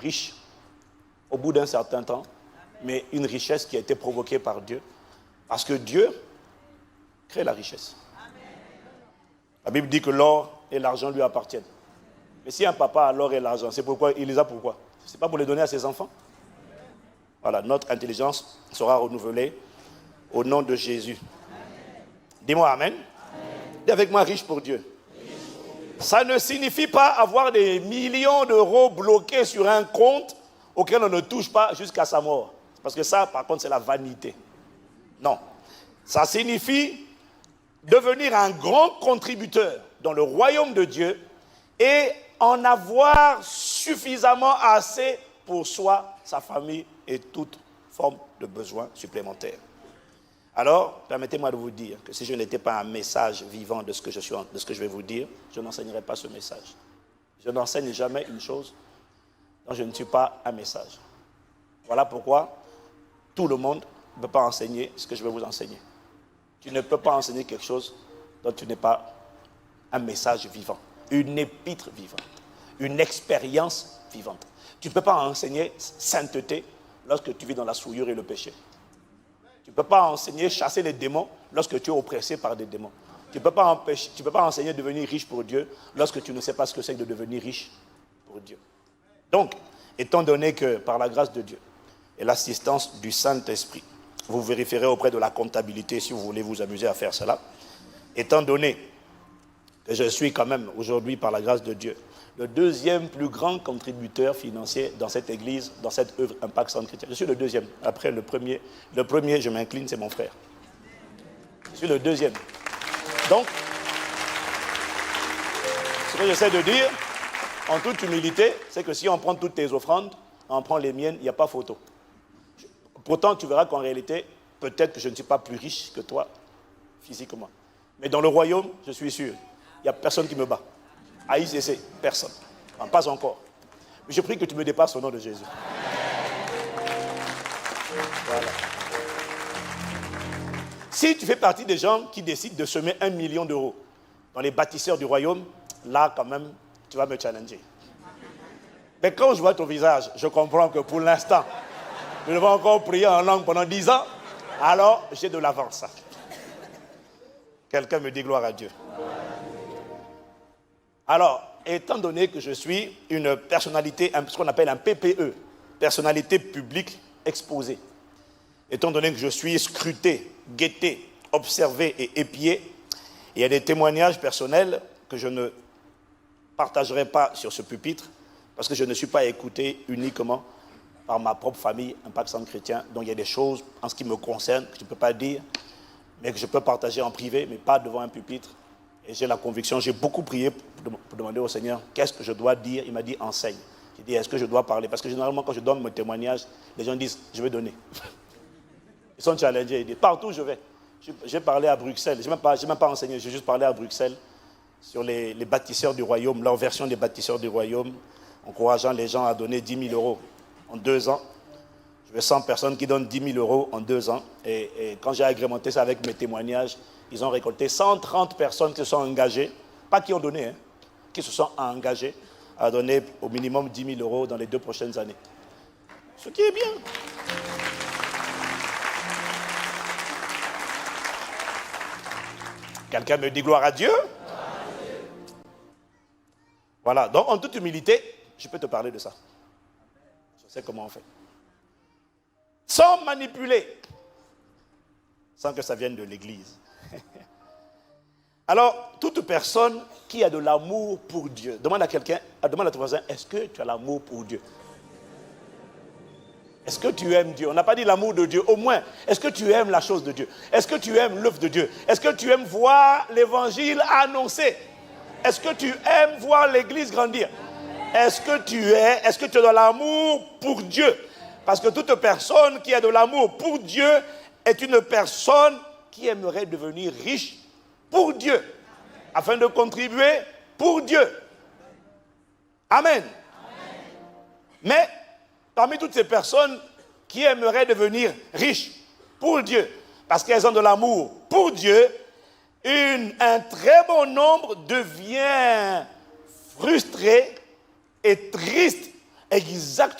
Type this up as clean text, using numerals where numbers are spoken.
riche au bout d'un certain temps, mais une richesse qui a été provoquée par Dieu. Parce que Dieu crée la richesse. La Bible dit que l'or et l'argent lui appartiennent. Mais si un papa a l'or et l'argent, c'est pourquoi il les a pourquoi? Ce n'est pas pour les donner à ses enfants. Voilà, notre intelligence sera renouvelée au nom de Jésus. Dis-moi amen. Dis avec moi, riche pour Dieu. Ça ne signifie pas avoir des millions d'euros bloqués sur un compte auquel on ne touche pas jusqu'à sa mort. Parce que ça, par contre, c'est la vanité. Non. Ça signifie devenir un grand contributeur dans le royaume de Dieu et en avoir suffisamment assez pour soi, sa famille et toute forme de besoin supplémentaire. Alors, permettez-moi de vous dire que si je n'étais pas un message vivant de ce que je vais vous dire, je n'enseignerais pas ce message. Je n'enseigne jamais une chose dont je ne suis pas un message. Voilà pourquoi tout le monde ne peut pas enseigner ce que je vais vous enseigner. Tu ne peux pas enseigner quelque chose dont tu n'es pas un message vivant, une épître vivante, une expérience vivante. Tu ne peux pas enseigner sainteté lorsque tu vis dans la souillure et le péché. Tu ne peux pas enseigner chasser les démons lorsque tu es oppressé par des démons. Tu ne peux pas enseigner devenir riche pour Dieu lorsque tu ne sais pas ce que c'est que de devenir riche pour Dieu. Donc, étant donné que par la grâce de Dieu et l'assistance du Saint-Esprit, vous vérifierez auprès de la comptabilité si vous voulez vous amuser à faire cela, étant donné que je suis quand même aujourd'hui par la grâce de Dieu le deuxième plus grand contributeur financier dans cette église, dans cette œuvre Impact Centre Chrétien. Je suis le deuxième. Après le premier, je m'incline, c'est mon frère. Je suis le deuxième. Donc, ce que j'essaie de dire, en toute humilité, c'est que si on prend toutes tes offrandes, on prend les miennes, il n'y a pas photo. Pourtant, tu verras qu'en réalité, peut-être que je ne suis pas plus riche que toi, physiquement. Mais dans le royaume, je suis sûr, il n'y a personne qui me bat. À ICC, personne. Non, pas encore. Mais je prie que tu me dépasses au nom de Jésus. Voilà. Si tu fais partie des gens qui décident de semer 1 million d'euros dans les bâtisseurs du royaume, là, quand même, tu vas me challenger. Mais quand je vois ton visage, je comprends que pour l'instant, je vais encore prier en langue pendant 10 ans, alors j'ai de l'avance. Quelqu'un me dit gloire à Dieu. Alors, étant donné que je suis une personnalité, ce qu'on appelle un PPE, personnalité publique exposée, étant donné que je suis scruté, guetté, observé et épié, il y a des témoignages personnels que je ne partagerai pas sur ce pupitre parce que je ne suis pas écouté uniquement par ma propre famille, Impact Centre Chrétien. Donc il y a des choses en ce qui me concerne que je ne peux pas dire, mais que je peux partager en privé, mais pas devant un pupitre. Et j'ai la conviction, j'ai beaucoup prié pour demander au Seigneur qu'est-ce que je dois dire. Il m'a dit enseigne. J'ai dit est-ce que je dois parler? Parce que généralement quand je donne mon témoignage, les gens disent je vais donner. Ils sont challengés, ils disent partout où je vais. J'ai parlé à Bruxelles, je n'ai même pas enseigné, j'ai juste parlé à Bruxelles sur les bâtisseurs du royaume, leur version des bâtisseurs du royaume, encourageant les gens à donner 10 000 euros en 2 ans. Je veux 100 personnes qui donnent 10 000 euros en 2 ans. Et quand j'ai agrémenté ça avec mes témoignages, ils ont récolté 130 personnes qui se sont engagées, pas qui ont donné, hein, qui se sont engagées à donner au minimum 10 000 euros dans les 2 prochaines années. Ce qui est bien. Quelqu'un me dit gloire à Dieu? Voilà, donc en toute humilité, je peux te parler de ça. Je sais comment on fait. Sans manipuler, sans que ça vienne de l'Église. Alors, toute personne qui a de l'amour pour Dieu, demande à ton voisin, est-ce que tu as l'amour pour Dieu? Est-ce que tu aimes Dieu? On n'a pas dit l'amour de Dieu, au moins, est-ce que tu aimes la chose de Dieu? Est-ce que tu aimes l'œuvre de Dieu? Est-ce que tu aimes voir l'évangile annoncé? Est-ce que tu aimes voir l'église grandir? Est-ce que tu as de l'amour pour Dieu? Parce que toute personne qui a de l'amour pour Dieu est une personne qui aimerait devenir riche pour Dieu, afin de contribuer pour Dieu. Amen. Mais parmi toutes ces personnes qui aimeraient devenir riches pour Dieu, parce qu'elles ont de l'amour pour Dieu, un très bon nombre devient frustré et triste exactement